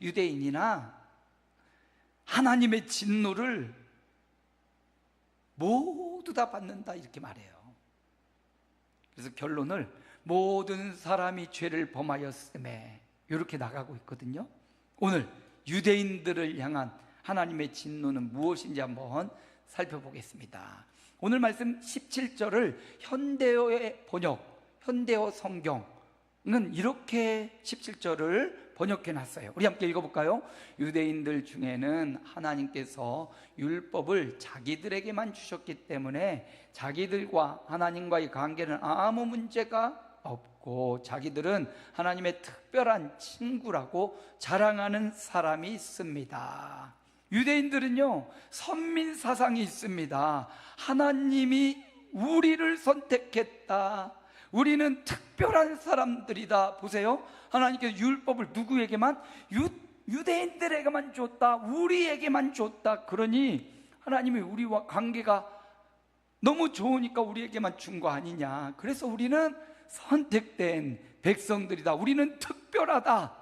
유대인이나 하나님의 진노를 모두 다 받는다 이렇게 말해요. 그래서 결론을 모든 사람이 죄를 범하였음에 이렇게 나가고 있거든요. 오늘 유대인들을 향한 하나님의 진노는 무엇인지 한번 살펴보겠습니다. 오늘 말씀 17절을 현대어의 번역, 현대어 성경은 이렇게 17절을 번역해 놨어요. 우리 함께 읽어볼까요? 유대인들 중에는 하나님께서 율법을 자기들에게만 주셨기 때문에 자기들과 하나님과의 관계는 아무 문제가 없고 자기들은 하나님의 특별한 친구라고 자랑하는 사람이 있습니다. 유대인들은요, 선민 사상이 있습니다. 하나님이 우리를 선택했다, 우리는 특별한 사람들이다. 보세요, 하나님께서 율법을 누구에게만? 유대인들에게만 줬다, 우리에게만 줬다. 그러니 하나님이 우리와 관계가 너무 좋으니까 우리에게만 준 거 아니냐, 그래서 우리는 선택된 백성들이다, 우리는 특별하다.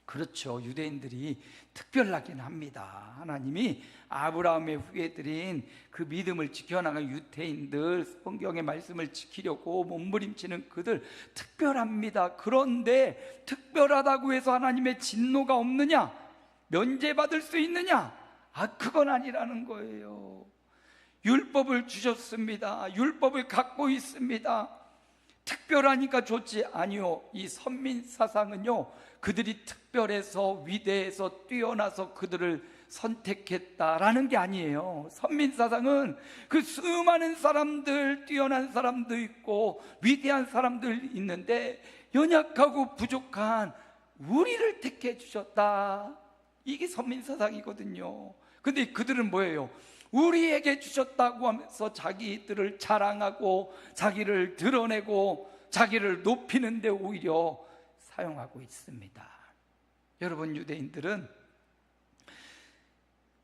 그렇죠, 유대인들이 특별하긴 합니다. 하나님이 아브라함의 후예들인 그 믿음을 지켜나간 유대인들, 성경의 말씀을 지키려고 몸부림치는 그들 특별합니다. 그런데 특별하다고 해서 하나님의 진노가 없느냐, 면제받을 수 있느냐? 그건 아니라는 거예요. 율법을 주셨습니다. 율법을 갖고 있습니다. 특별하니까 좋지? 아니요. 이 선민 사상은요, 그들이 특별해서 위대해서 뛰어나서 그들을 선택했다라는 게 아니에요. 선민 사상은 그 수많은 사람들, 뛰어난 사람도 있고 위대한 사람들 있는데 연약하고 부족한 우리를 택해 주셨다, 이게 선민 사상이거든요. 근데 그들은 뭐예요? 우리에게 주셨다고 하면서 자기들을 자랑하고 자기를 드러내고 자기를 높이는 데 오히려 사용하고 있습니다. 여러분, 유대인들은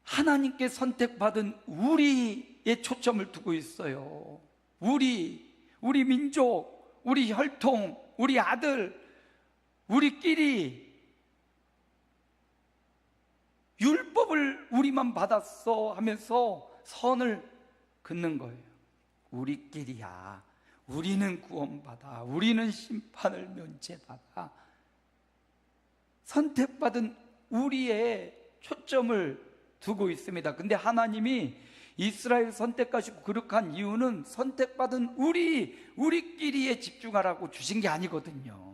하나님께 선택받은 우리의 초점을 두고 있어요. 우리 민족, 우리 혈통, 우리 아들, 우리끼리 율법을 우리만 받았어 하면서 선을 긋는 거예요. 우리끼리야, 우리는 구원받아, 우리는 심판을 면제받아. 선택받은 우리의 초점을 두고 있습니다. 근데 하나님이 이스라엘 선택하시고 거룩한 이유는 선택받은 우리끼리에 집중하라고 주신 게 아니거든요.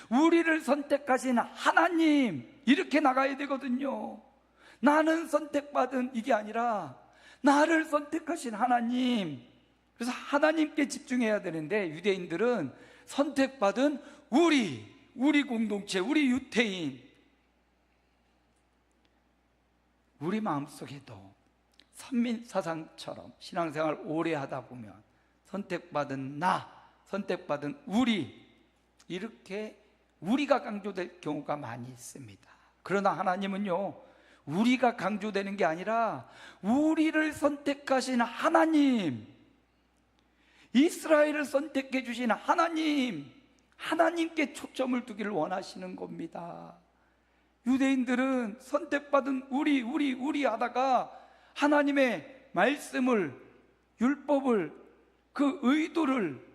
우리를 선택하신 하나님, 이렇게 나가야 되거든요. 나는 선택받은 이게 아니라 나를 선택하신 하나님, 그래서 하나님께 집중해야 되는데 유대인들은 선택받은 우리 공동체, 우리 유대인, 우리 마음속에도 선민 사상처럼 신앙생활 오래 하다 보면 선택받은 나, 선택받은 우리, 이렇게 우리가 강조될 경우가 많이 있습니다. 그러나 하나님은요, 우리가 강조되는 게 아니라 우리를 선택하신 하나님, 이스라엘을 선택해 주신 하나님께 초점을 두기를 원하시는 겁니다. 유대인들은 선택받은 우리 하다가 하나님의 말씀을, 율법을, 그 의도를,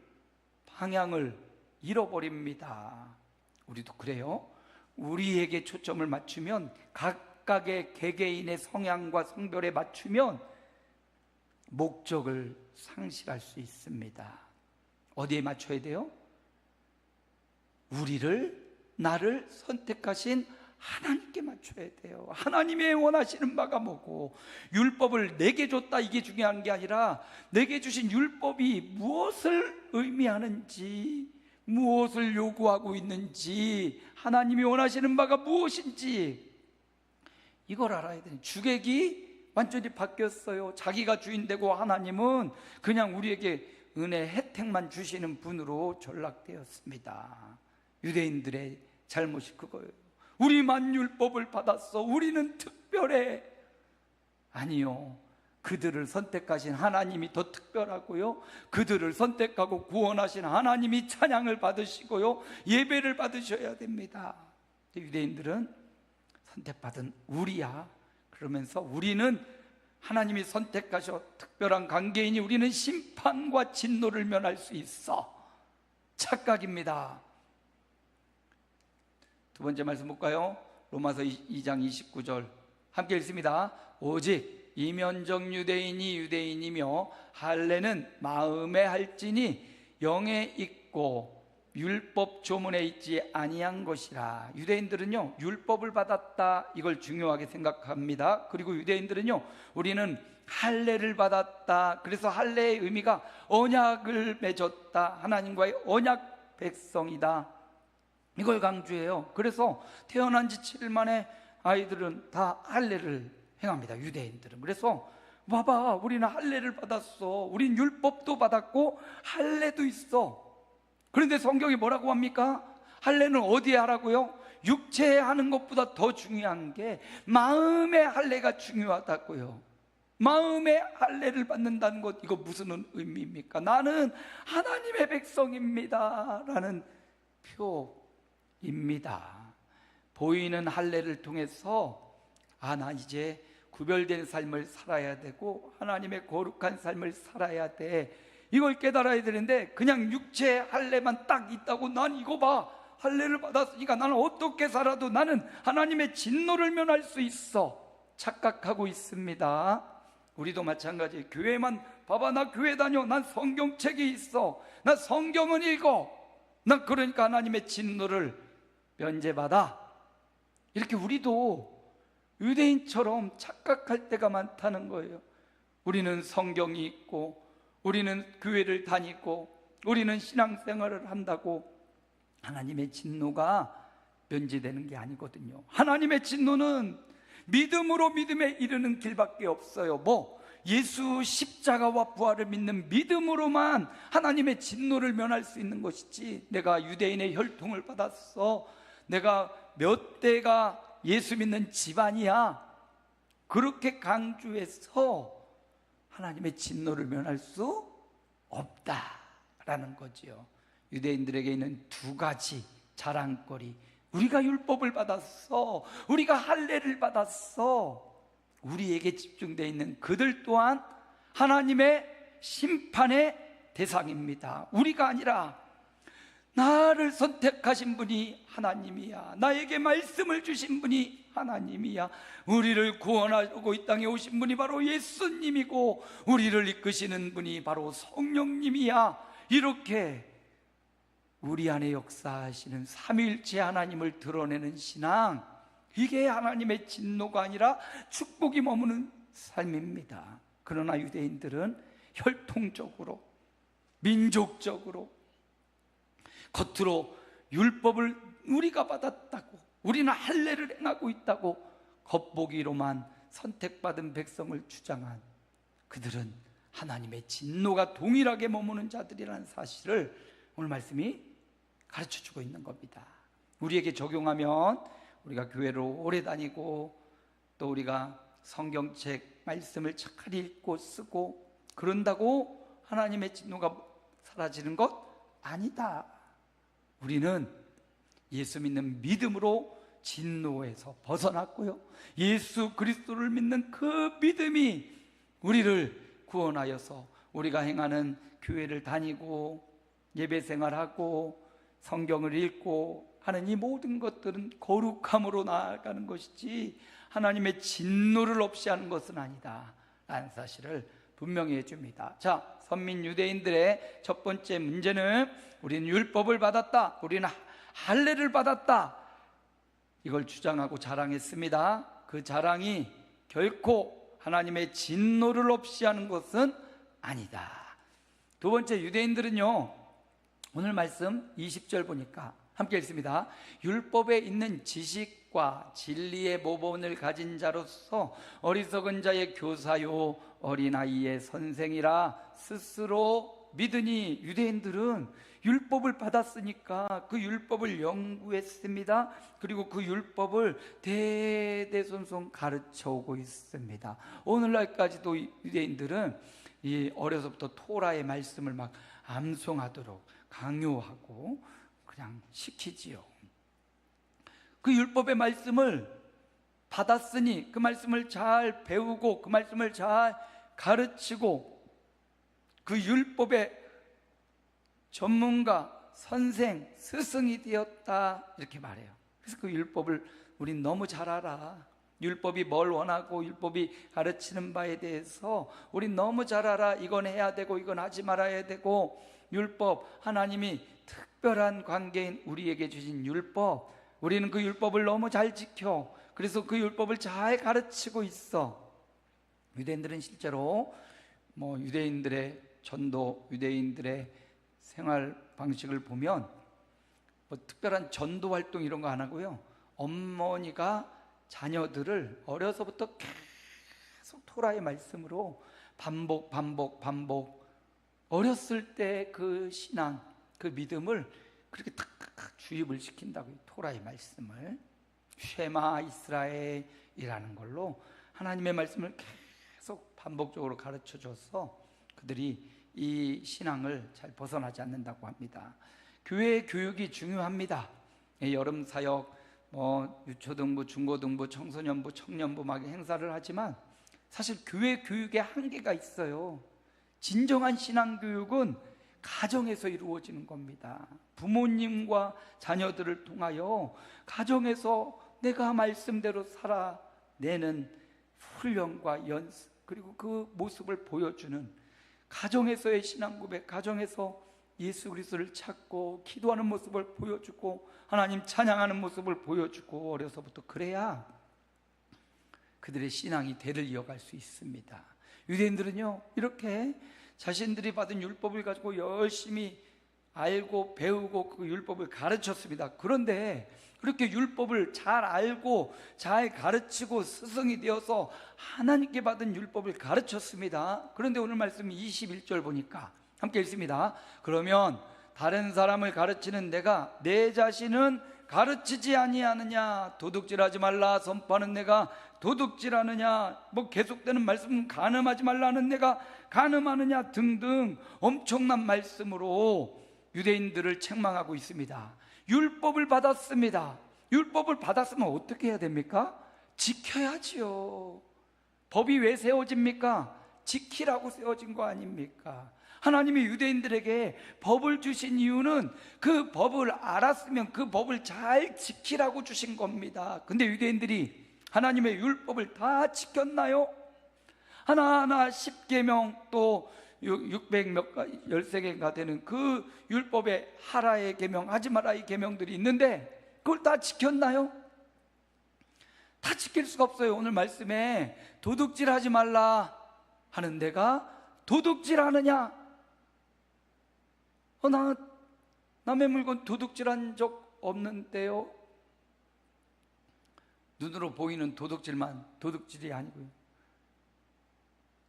방향을 잃어버립니다. 우리도 그래요. 우리에게 초점을 맞추면, 각각의 개개인의 성향과 성별에 맞추면 목적을 상실할 수 있습니다. 어디에 맞춰야 돼요? 나를 선택하신 하나님께 맞춰야 돼요. 하나님의 원하시는 바가 뭐고, 율법을 내게 줬다, 이게 중요한 게 아니라 내게 주신 율법이 무엇을 의미하는지, 무엇을 요구하고 있는지, 하나님이 원하시는 바가 무엇인지 이걸 알아야 돼요. 주객이 완전히 바뀌었어요. 자기가 주인 되고 하나님은 그냥 우리에게 은혜, 혜택만 주시는 분으로 전락되었습니다. 유대인들의 잘못이 그거예요. 우리만 율법을 받았어, 우리는 특별해. 아니요, 그들을 선택하신 하나님이 더 특별하고요, 그들을 선택하고 구원하신 하나님이 찬양을 받으시고요, 예배를 받으셔야 됩니다. 유대인들은 선택받은 우리야, 그러면서 우리는 하나님이 선택하셔 특별한 관계이니 우리는 심판과 진노를 면할 수 있어. 착각입니다. 두 번째 말씀 볼까요? 로마서 2장 29절 함께 읽습니다. 오직 이면적 유대인이 유대인이며 할례는 마음에 할지니 영에 있고 율법 조문에 있지 아니한 것이라. 유대인들은요, 율법을 받았다, 이걸 중요하게 생각합니다. 그리고 유대인들은요, 우리는 할례를 받았다, 그래서 할례의 의미가 언약을 맺었다, 하나님과의 언약 백성이다, 이걸 강조해요. 그래서 태어난 지 7일 만에 아이들은 다 할례를 행합니다, 유대인들은. 그래서 봐봐, 우리는 할례를 받았어, 우린 율법도 받았고 할례도 있어. 그런데 성경이 뭐라고 합니까? 할례는 어디에 하라고요? 육체에 하는 것보다 더 중요한 게 마음의 할례가 중요하다고요. 마음의 할례를 받는다는 것, 이거 무슨 의미입니까? 나는 하나님의 백성입니다 라는 표입니다. 보이는 할례를 통해서 나 이제 구별된 삶을 살아야 되고 하나님의 거룩한 삶을 살아야 돼, 이걸 깨달아야 되는데 그냥 육체 할례만 딱 있다고 난 이거 봐, 할례를 받았으니까 나는 어떻게 살아도 나는 하나님의 진노를 면할 수 있어, 착각하고 있습니다. 우리도 마찬가지. 교회만 봐봐, 나 교회 다녀, 난 성경책이 있어, 나 성경은 읽어, 난 그러니까 하나님의 진노를 면제받아. 이렇게 우리도 유대인처럼 착각할 때가 많다는 거예요. 우리는 성경이 있고 우리는 교회를 다니고 우리는 신앙생활을 한다고 하나님의 진노가 면제되는 게 아니거든요. 하나님의 진노는 믿음으로 믿음에 이르는 길밖에 없어요. 예수 십자가와 부활을 믿는 믿음으로만 하나님의 진노를 면할 수 있는 것이지, 내가 유대인의 혈통을 받았어, 내가 몇 대가 예수 믿는 집안이야, 그렇게 강조해서 하나님의 진노를 면할 수 없다라는 거지요. 유대인들에게 있는 두 가지 자랑거리, 우리가 율법을 받았어, 우리가 할례를 받았어, 우리에게 집중되어 있는 그들 또한 하나님의 심판의 대상입니다. 우리가 아니라 나를 선택하신 분이 하나님이야, 나에게 말씀을 주신 분이 하나님이야, 우리를 구원하고 이 땅에 오신 분이 바로 예수님이고 우리를 이끄시는 분이 바로 성령님이야. 이렇게 우리 안에 역사하시는 삼위일체 하나님을 드러내는 신앙, 이게 하나님의 진노가 아니라 축복이 머무는 삶입니다. 그러나 유대인들은 혈통적으로, 민족적으로, 겉으로 율법을 우리가 받았다고, 우리는 할례를 행하고 있다고 겉보기로만 선택받은 백성을 주장한 그들은 하나님의 진노가 동일하게 머무는 자들이라는 사실을 오늘 말씀이 가르쳐주고 있는 겁니다. 우리에게 적용하면 우리가 교회로 오래 다니고 또 우리가 성경책 말씀을 잘 읽고 쓰고 그런다고 하나님의 진노가 사라지는 것 아니다. 우리는 예수 믿는 믿음으로 진노에서 벗어났고요, 예수 그리스도를 믿는 그 믿음이 우리를 구원하여서 우리가 행하는 교회를 다니고 예배생활하고 성경을 읽고 하는 이 모든 것들은 거룩함으로 나아가는 것이지 하나님의 진노를 없이 하는 것은 아니다 라는 사실을 분명히 해줍니다. 자, 선민 유대인들의 첫 번째 문제는 우리는 율법을 받았다, 우리는 할례를 받았다, 이걸 주장하고 자랑했습니다. 그 자랑이 결코 하나님의 진노를 없이 하는 것은 아니다. 두 번째, 유대인들은요, 오늘 말씀 20절 보니까 함께 읽습니다. 율법에 있는 지식과 진리의 모본을 가진 자로서 어리석은 자의 교사요 어린아이의 선생이라 스스로 믿으니. 유대인들은 율법을 받았으니까 그 율법을 연구했습니다. 그리고 그 율법을 대대손손 가르쳐 오고 있습니다. 오늘날까지도 유대인들은 이 어려서부터 토라의 말씀을 막 암송하도록 강요하고 그냥 시키지요. 그 율법의 말씀을 받았으니 그 말씀을 잘 배우고 그 말씀을 잘 가르치고 그 율법의 전문가, 선생, 스승이 되었다 이렇게 말해요. 그래서 그 율법을 우린 너무 잘 알아. 율법이 뭘 원하고 율법이 가르치는 바에 대해서 우린 너무 잘 알아. 이건 해야 되고 이건 하지 말아야 되고, 율법, 하나님이 특별한 관계인 우리에게 주신 율법, 우리는 그 율법을 너무 잘 지켜. 그래서 그 율법을 잘 가르치고 있어. 유대인들은 실제로 유대인들의 전도, 유대인들의 생활 방식을 보면 특별한 전도 활동 이런 거 안 하고요, 어머니가 자녀들을 어려서부터 계속 토라의 말씀으로 반복 어렸을 때 그 신앙, 그 믿음을 그렇게 탁탁탁 주입을 시킨다고요. 토라의 말씀을 쉐마 이스라엘이라는 걸로 하나님의 말씀을 계속 반복적으로 가르쳐 줘서 그들이 이 신앙을 잘 벗어나지 않는다고 합니다. 교회 교육이 중요합니다. 여름 사역, 유초등부, 중고등부, 청소년부, 청년부 막 행사를 하지만 사실 교회 교육에 한계가 있어요. 진정한 신앙 교육은 가정에서 이루어지는 겁니다. 부모님과 자녀들을 통하여 가정에서 내가 말씀대로 살아내는 훈련과 연습, 그리고 그 모습을 보여주는, 가정에서의 신앙 고백, 가정에서 예수 그리스도를 찾고 기도하는 모습을 보여주고 하나님 찬양하는 모습을 보여주고, 어려서부터 그래야 그들의 신앙이 대를 이어갈 수 있습니다. 유대인들은요, 이렇게 자신들이 받은 율법을 가지고 열심히 알고 배우고 그 율법을 가르쳤습니다. 그런데 그렇게 율법을 잘 알고 잘 가르치고 스승이 되어서 하나님께 받은 율법을 가르쳤습니다. 그런데 오늘 말씀 21절 보니까 함께 읽습니다. 그러면 다른 사람을 가르치는 내가 내 자신은 가르치지 아니하느냐? 도둑질하지 말라 선포하는 내가 도둑질하느냐? 계속되는 말씀, 간음하지 말라는 내가 간음하느냐? 등등 엄청난 말씀으로 유대인들을 책망하고 있습니다. 율법을 받았습니다. 율법을 받았으면 어떻게 해야 됩니까? 지켜야지요. 법이 왜 세워집니까? 지키라고 세워진 거 아닙니까? 하나님이 유대인들에게 법을 주신 이유는 그 법을 알았으면 그 법을 잘 지키라고 주신 겁니다. 근데 유대인들이 하나님의 율법을 다 지켰나요? 하나하나 10계명 또 13개가 되는 그 율법에 하라의 계명, 하지 마라의 계명들이 있는데 그걸 다 지켰나요? 다 지킬 수가 없어요. 오늘 말씀에 도둑질하지 말라 하는 데가 도둑질하느냐? 나 남의 물건 도둑질한 적 없는데요. 눈으로 보이는 도둑질만 도둑질이 아니고요,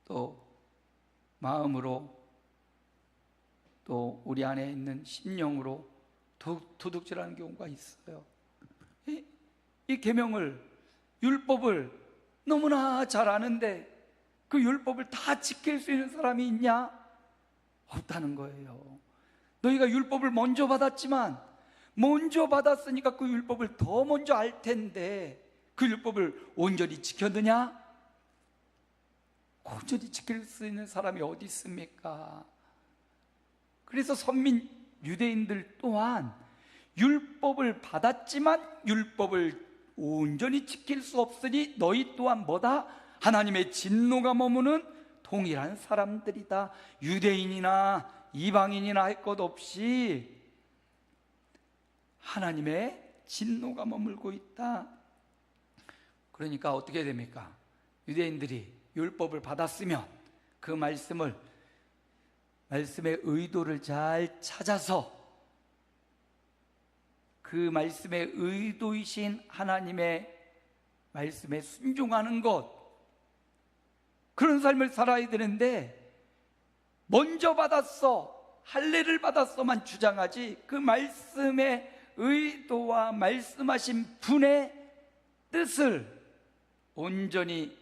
또 마음으로, 또 우리 안에 있는 심령으로 도둑질하는 경우가 있어요. 이 계명을, 율법을 너무나 잘 아는데 그 율법을 다 지킬 수 있는 사람이 있냐? 없다는 거예요. 너희가 율법을 먼저 받았지만, 먼저 받았으니까 그 율법을 더 먼저 알 텐데 그 율법을 온전히 지켰느냐? 온전히 지킬 수 있는 사람이 어디 있습니까? 그래서 선민 유대인들 또한 율법을 받았지만 율법을 온전히 지킬 수 없으니 너희 또한 뭐다? 하나님의 진노가 머무는 동일한 사람들이다. 유대인이나 이방인이나 할 것 없이 하나님의 진노가 머물고 있다. 그러니까 어떻게 됩니까? 유대인들이 율법을 받았으면 그 말씀의 의도를 잘 찾아서 그 말씀의 의도이신 하나님의 말씀에 순종하는 것, 그런 삶을 살아야 되는데 먼저 받았어, 할례를 받았어만 주장하지 그 말씀의 의도와 말씀하신 분의 뜻을 온전히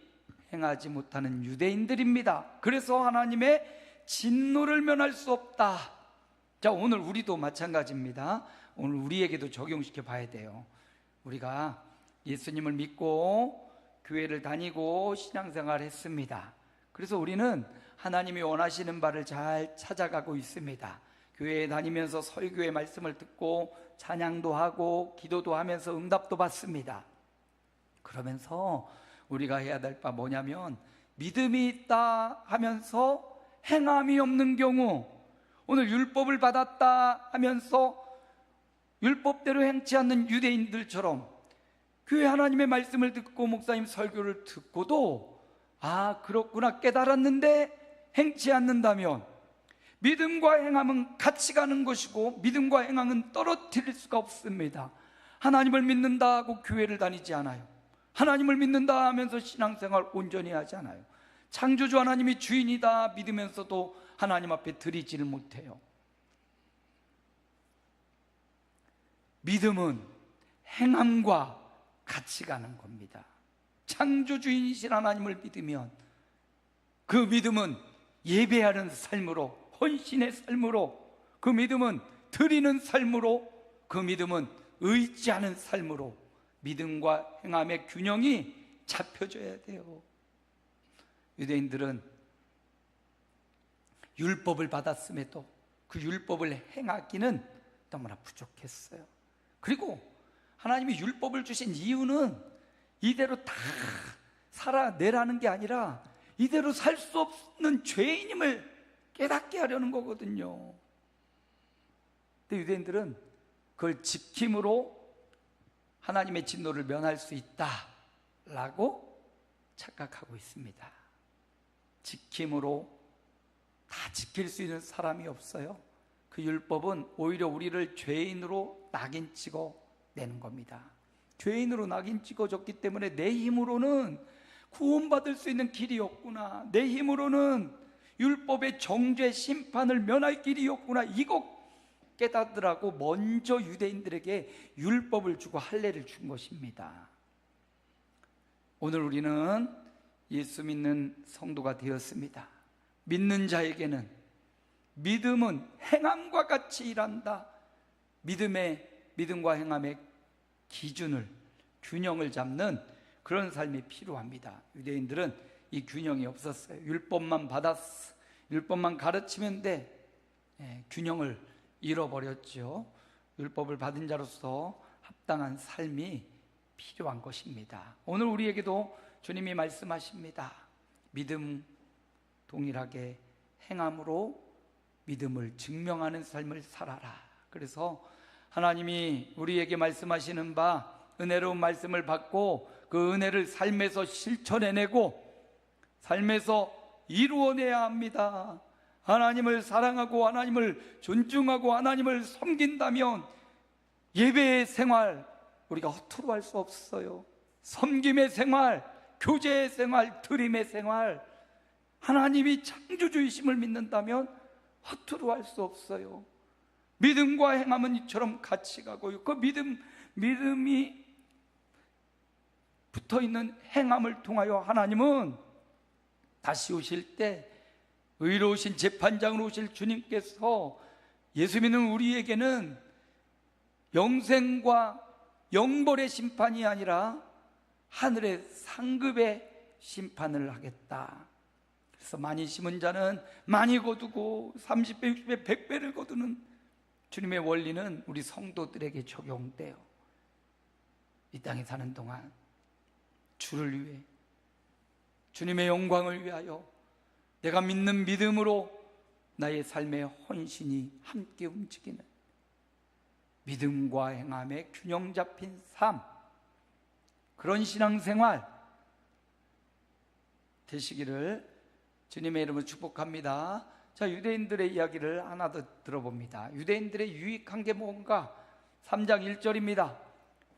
행하지 못하는 유대인들입니다. 그래서 하나님의 진노를 면할 수 없다. 자, 오늘 우리도 마찬가지입니다. 오늘 우리에게도 적용시켜 봐야 돼요. 우리가 예수님을 믿고 교회를 다니고 신앙생활을 했습니다. 그래서 우리는 하나님이 원하시는 바를 잘 찾아가고 있습니다. 교회에 다니면서 설교의 말씀을 듣고 찬양도 하고 기도도 하면서 응답도 받습니다. 그러면서 우리가 해야 될 바 뭐냐면, 믿음이 있다 하면서 행함이 없는 경우, 오늘 율법을 받았다 하면서 율법대로 행치 않는 유대인들처럼 교회 하나님의 말씀을 듣고 목사님 설교를 듣고도 그렇구나 깨달았는데 행치 않는다면, 믿음과 행함은 같이 가는 것이고 믿음과 행함은 떨어뜨릴 수가 없습니다. 하나님을 믿는다고 교회를 다니지 않아요. 하나님을 믿는다 하면서 신앙생활 온전히 하지 않아요. 창조주 하나님이 주인이다 믿으면서도 하나님 앞에 드리지를 못해요. 믿음은 행함과 같이 가는 겁니다. 창조주인이신 하나님을 믿으면 그 믿음은 예배하는 삶으로, 헌신의 삶으로, 그 믿음은 드리는 삶으로, 그 믿음은 의지하는 삶으로 믿음과 행함의 균형이 잡혀져야 돼요. 유대인들은 율법을 받았음에도 그 율법을 행하기는 너무나 부족했어요. 그리고 하나님이 율법을 주신 이유는 이대로 다 살아내라는 게 아니라 이대로 살 수 없는 죄인임을 깨닫게 하려는 거거든요. 근데 유대인들은 그걸 지킴으로 하나님의 진노를 면할 수 있다라고 착각하고 있습니다. 지킴으로 다 지킬 수 있는 사람이 없어요. 그 율법은 오히려 우리를 죄인으로 낙인 찍어 내는 겁니다. 죄인으로 낙인 찍어줬기 때문에 내 힘으로는 구원받을 수 있는 길이 없구나, 내 힘으로는 율법의 정죄 심판을 면할 길이 없구나, 이거 깨닫으라고 먼저 유대인들에게 율법을 주고 할례를 준 것입니다. 오늘 우리는 예수 믿는 성도가 되었습니다. 믿는 자에게는 믿음은 행함과 같이 일한다. 믿음과 행함의 기준을, 균형을 잡는 그런 삶이 필요합니다. 유대인들은 이 균형이 없었어요. 율법만 받았어, 율법만 가르치면 돼. 균형을 잃어버렸죠. 율법을 받은 자로서 합당한 삶이 필요한 것입니다. 오늘 우리에게도 주님이 말씀하십니다. 믿음 동일하게 행함으로 믿음을 증명하는 삶을 살아라. 그래서 하나님이 우리에게 말씀하시는 바 은혜로운 말씀을 받고 그 은혜를 삶에서 실천해내고 삶에서 이루어내야 합니다. 하나님을 사랑하고 하나님을 존중하고 하나님을 섬긴다면 예배의 생활 우리가 허투루 할 수 없어요. 섬김의 생활, 교제의 생활, 드림의 생활, 하나님이 창조주이심을 믿는다면 허투루 할 수 없어요. 믿음과 행함은 이처럼 같이 가고요. 그 믿음이 붙어있는 행함을 통하여 하나님은 다시 오실 때 의로우신 재판장으로 오실 주님께서 예수 믿는 우리에게는 영생과 영벌의 심판이 아니라 하늘의 상급의 심판을 하겠다. 그래서 많이 심은 자는 많이 거두고 30배, 60배, 100배를 거두는 주님의 원리는 우리 성도들에게 적용돼요. 이 땅에 사는 동안 주를 위해, 주님의 영광을 위하여 내가 믿는 믿음으로 나의 삶의 헌신이 함께 움직이는 믿음과 행함의 균형 잡힌 삶, 그런 신앙생활 되시기를 주님의 이름으로 축복합니다. 자, 유대인들의 이야기를 하나 더 들어봅니다. 유대인들의 유익한 게 뭔가? 3장 1절입니다.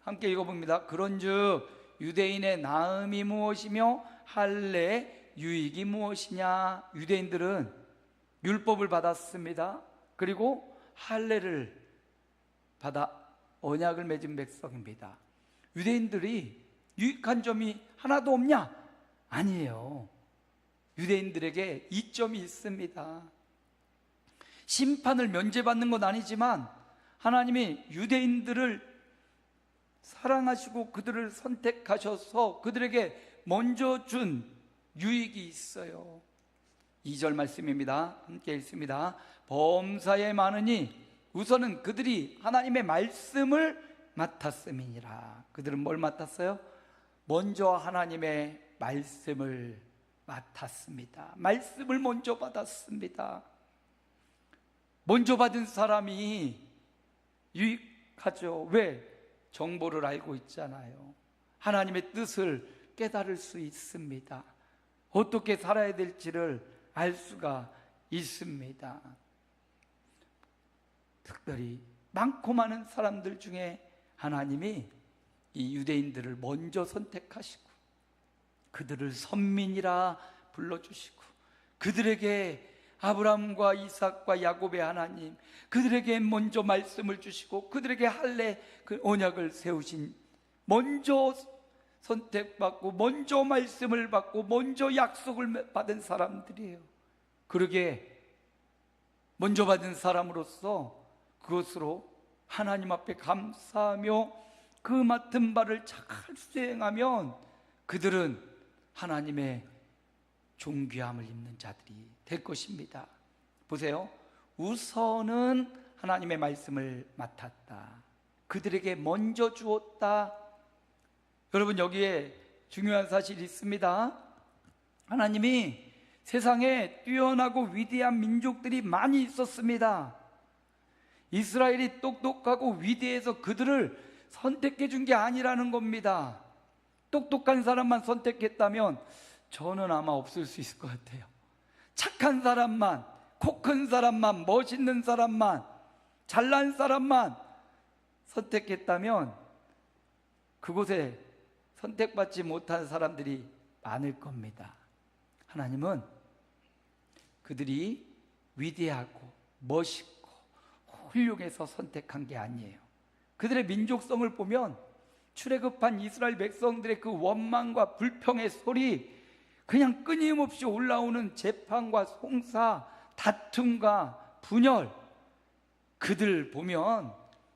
함께 읽어봅니다. 그런즉 유대인의 나음이 무엇이며 할례의 유익이 무엇이냐? 유대인들은 율법을 받았습니다. 그리고 할례를 받아 언약을 맺은 백성입니다. 유대인들이 유익한 점이 하나도 없냐? 아니에요. 유대인들에게 이점이 있습니다. 심판을 면제받는 건 아니지만 하나님이 유대인들을 사랑하시고 그들을 선택하셔서 그들에게 먼저 준 유익이 있어요. 2절 말씀입니다. 함께 읽습니다. 범사에 많으니 우선은 그들이 하나님의 말씀을 맡았음이니라. 그들은 뭘 맡았어요? 먼저 하나님의 말씀을 맡았습니다. 말씀을 먼저 받았습니다. 먼저 받은 사람이 유익하죠. 왜? 정보를 알고 있잖아요. 하나님의 뜻을 깨달을 수 있습니다. 어떻게 살아야 될지를 알 수가 있습니다. 특별히 많고 많은 사람들 중에 하나님이 이 유대인들을 먼저 선택하시고 그들을 선민이라 불러주시고 그들에게 아브라함과 이삭과 야곱의 하나님, 그들에게 먼저 말씀을 주시고 그들에게 할례 그 언약을 세우신, 먼저 선택받고 먼저 말씀을 받고 먼저 약속을 받은 사람들이에요. 그러게 먼저 받은 사람으로서 그것으로 하나님 앞에 감사하며 그 맡은 바를 잘 수행하면 그들은 하나님의 존귀함을 입는 자들이 될 것입니다. 보세요. 우선은 하나님의 말씀을 맡았다. 그들에게 먼저 주었다. 여러분, 여기에 중요한 사실이 있습니다. 하나님이 세상에 뛰어나고 위대한 민족들이 많이 있었습니다. 이스라엘이 똑똑하고 위대해서 그들을 선택해 준 게 아니라는 겁니다. 똑똑한 사람만 선택했다면 저는 아마 없을 수 있을 것 같아요. 착한 사람만, 코 큰 사람만, 멋있는 사람만, 잘난 사람만 선택했다면 그곳에 선택받지 못한 사람들이 많을 겁니다. 하나님은 그들이 위대하고 멋있고 훌륭해서 선택한 게 아니에요. 그들의 민족성을 보면 출애굽한 이스라엘 백성들의 그 원망과 불평의 소리, 그냥 끊임없이 올라오는 재판과 송사, 다툼과 분열, 그들 보면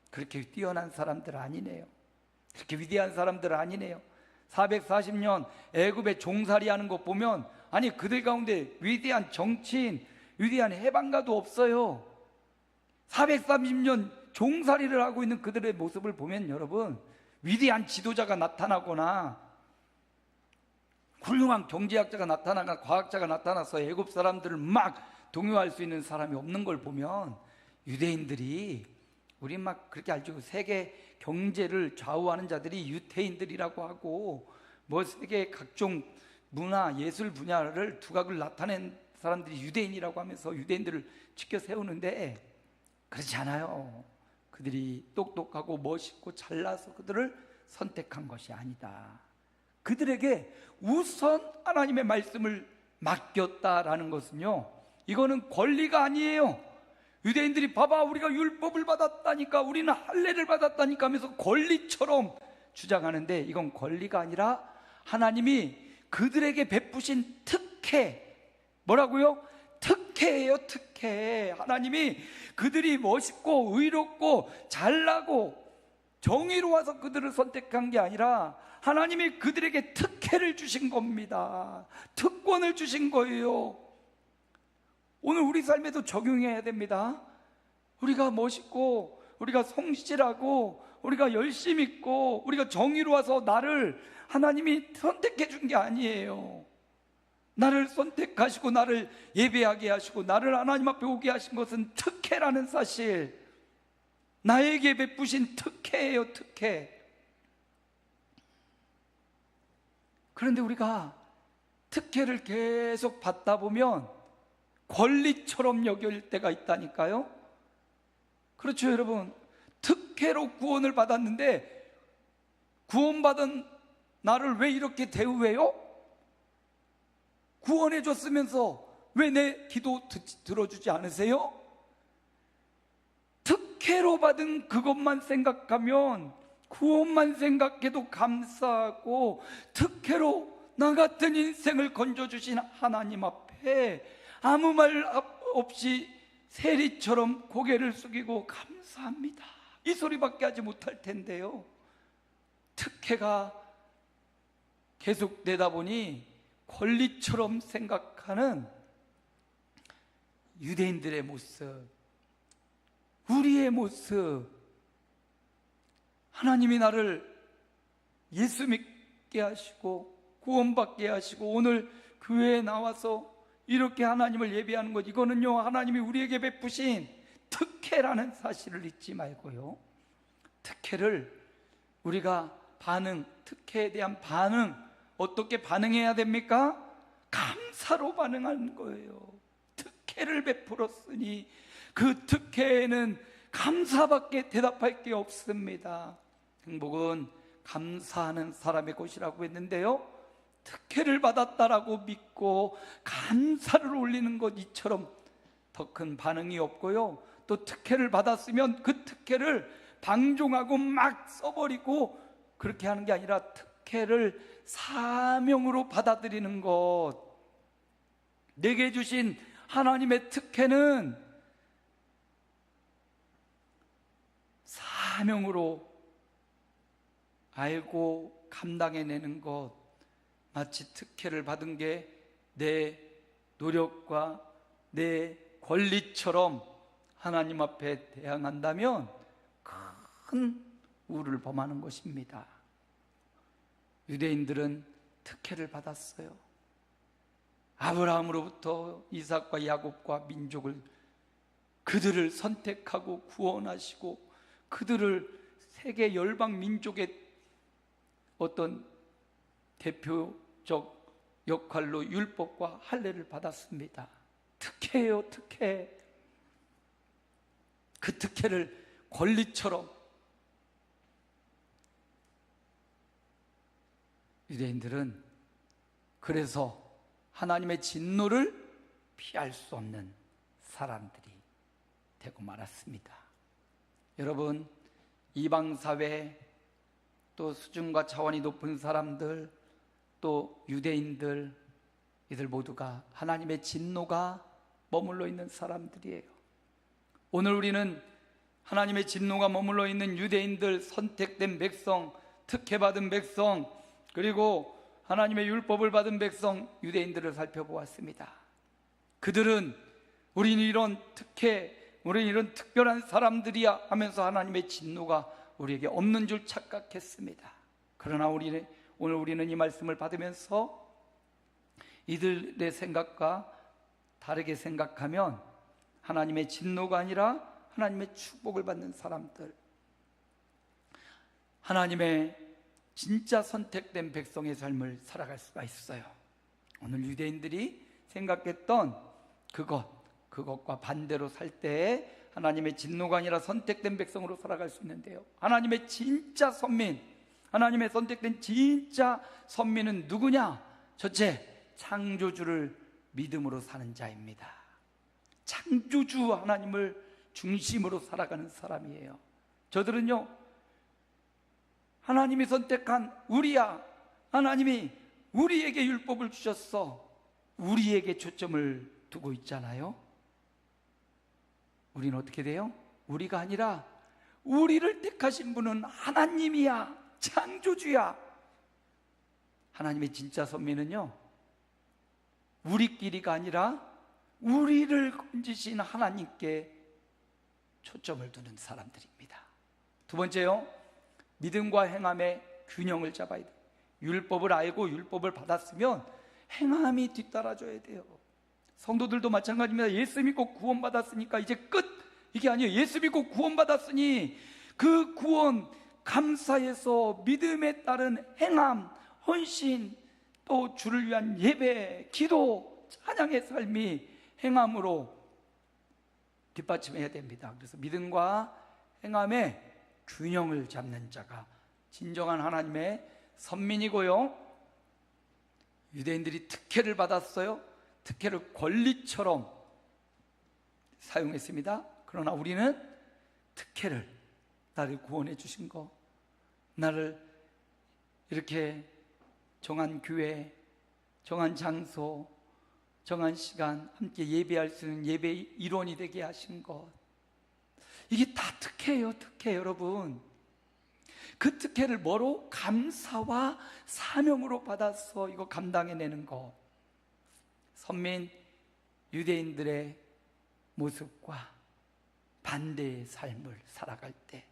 그렇게 뛰어난 사람들 아니네요. 그렇게 위대한 사람들 아니네요. 440년 애굽에 종살이하는 거 보면 아니 그들 가운데 위대한 정치인, 위대한 해방가도 없어요. 430년 종살이를 하고 있는 그들의 모습을 보면 여러분, 위대한 지도자가 나타나거나 훌륭한 경제학자가 나타나거나 과학자가 나타나서 애굽 사람들을 막 동요할 수 있는 사람이 없는 걸 보면 유대인들이, 우리 막 그렇게 알죠. 세계 경제를 좌우하는 자들이 유태인들이라고 하고, 뭐 세계 각종 문화 예술 분야를 두각을 나타낸 사람들이 유대인이라고 하면서 유대인들을 지켜 세우는데 그렇지 않아요. 그들이 똑똑하고 멋있고 잘나서 그들을 선택한 것이 아니다. 그들에게 우선 하나님의 말씀을 맡겼다라는 것은요, 이거는 권리가 아니에요. 유대인들이 봐봐, 우리가 율법을 받았다니까, 우리는 할례를 받았다니까 하면서 권리처럼 주장하는데, 이건 권리가 아니라 하나님이 그들에게 베푸신 특혜. 뭐라고요? 특혜예요, 특혜. 하나님이 그들이 멋있고 의롭고 잘나고 정의로워서 그들을 선택한 게 아니라 하나님이 그들에게 특혜를 주신 겁니다. 특권을 주신 거예요. 오늘 우리 삶에도 적용해야 됩니다. 우리가 멋있고 우리가 성실하고 우리가 열심 있고 우리가 정의로워서 나를 하나님이 선택해 준 게 아니에요. 나를 선택하시고 나를 예배하게 하시고 나를 하나님 앞에 오게 하신 것은 특혜라는 사실, 나에게 베푸신 특혜예요, 특혜. 그런데 우리가 특혜를 계속 받다 보면 권리처럼 여길 때가 있다니까요. 그렇죠, 여러분. 특혜로 구원을 받았는데 구원받은 나를 왜 이렇게 대우해요? 구원해 줬으면서 왜 내 기도 들어주지 않으세요? 특혜로 받은 그것만 생각하면, 구원만 생각해도 감사하고, 특혜로 나 같은 인생을 건져주신 하나님 앞에 아무 말 없이 세리처럼 고개를 숙이고 감사합니다, 이 소리밖에 하지 못할 텐데요. 특혜가 계속되다 보니 권리처럼 생각하는 유대인들의 모습, 우리의 모습, 하나님이 나를 예수 믿게 하시고 구원받게 하시고 오늘 교회에 나와서 이렇게 하나님을 예배하는 것, 이거는요 하나님이 우리에게 베푸신 특혜라는 사실을 잊지 말고요, 특혜를 우리가 특혜에 대한 반응, 어떻게 반응해야 됩니까? 감사로 반응하는 거예요. 특혜를 베풀었으니 그 특혜에는 감사밖에 대답할 게 없습니다. 행복은 감사하는 사람의 곳이라고 했는데요, 특혜를 받았다라고 믿고 감사를 올리는 것 이처럼 더 큰 반응이 없고요, 또 특혜를 받았으면 그 특혜를 방종하고 막 써버리고 그렇게 하는 게 아니라 특혜를 사명으로 받아들이는 것. 내게 주신 하나님의 특혜는 사명으로 알고 감당해내는 것. 마치 특혜를 받은 게 내 노력과 내 권리처럼 하나님 앞에 대항한다면 큰 우를 범하는 것입니다. 유대인들은 특혜를 받았어요. 아브라함으로부터 이삭과 야곱과 민족을, 그들을 선택하고 구원하시고 그들을 세계 열방 민족의 어떤 대표적 역할로 율법과 할례를 받았습니다. 특혜예요, 특혜. 그 특혜를 권리처럼 유대인들은 그래서 하나님의 진노를 피할 수 없는 사람들이 되고 말았습니다. 여러분, 이방사회, 또 수준과 차원이 높은 사람들, 또 유대인들, 이들 모두가 하나님의 진노가 머물러 있는 사람들이에요. 오늘 우리는 하나님의 진노가 머물러 있는 유대인들, 선택된 백성, 특혜받은 백성, 그리고 하나님의 율법을 받은 백성, 유대인들을 살펴보았습니다. 그들은 우리는 이런 특혜, 우리는 이런 특별한 사람들이야 하면서 하나님의 진노가 우리에게 없는 줄 착각했습니다. 그러나 오늘 우리는 이 말씀을 받으면서 이들의 생각과 다르게 생각하면 하나님의 진노가 아니라 하나님의 축복을 받는 사람들, 하나님의 진짜 선택된 백성의 삶을 살아갈 수가 있어요. 오늘 유대인들이 생각했던 그것과 반대로 살 때 하나님의 진노가 아니라 선택된 백성으로 살아갈 수 있는데요, 하나님의 진짜 선민, 하나님의 선택된 진짜 선민은 누구냐? 첫째, 창조주를 믿음으로 사는 자입니다. 창조주 하나님을 중심으로 살아가는 사람이에요. 저들은요, 하나님이 선택한 우리야, 하나님이 우리에게 율법을 주셨어, 우리에게 초점을 두고 있잖아요. 우리는 어떻게 돼요? 우리가 아니라 우리를 택하신 분은 하나님이야, 창조주야. 하나님의 진짜 선민은요, 우리끼리가 아니라 우리를 건지신 하나님께 초점을 두는 사람들입니다. 두 번째요, 믿음과 행함의 균형을 잡아야 돼요. 율법을 알고 율법을 받았으면 행함이 뒤따라줘야 돼요. 성도들도 마찬가지입니다. 예수 믿고 구원받았으니까 이제 끝, 이게 아니에요. 예수 믿고 구원받았으니 그 구원 감사해서 믿음에 따른 행함, 헌신, 또 주를 위한 예배, 기도, 찬양의 삶이 행함으로 뒷받침해야 됩니다. 그래서 믿음과 행함의 균형을 잡는 자가 진정한 하나님의 선민이고요, 유대인들이 특혜를 받았어요. 특혜를 권리처럼 사용했습니다. 그러나 우리는 특혜를, 나를 구원해 주신 거, 나를 이렇게 정한 교회, 정한 장소, 정한 시간 함께 예배할 수 있는 예배의 일원이 되게 하신 것, 이게 다 특혜예요. 특혜. 여러분, 그 특혜를 뭐로? 감사와 사명으로 받아서 이거 감당해내는 거. 선민 유대인들의 모습과 반대의 삶을 살아갈 때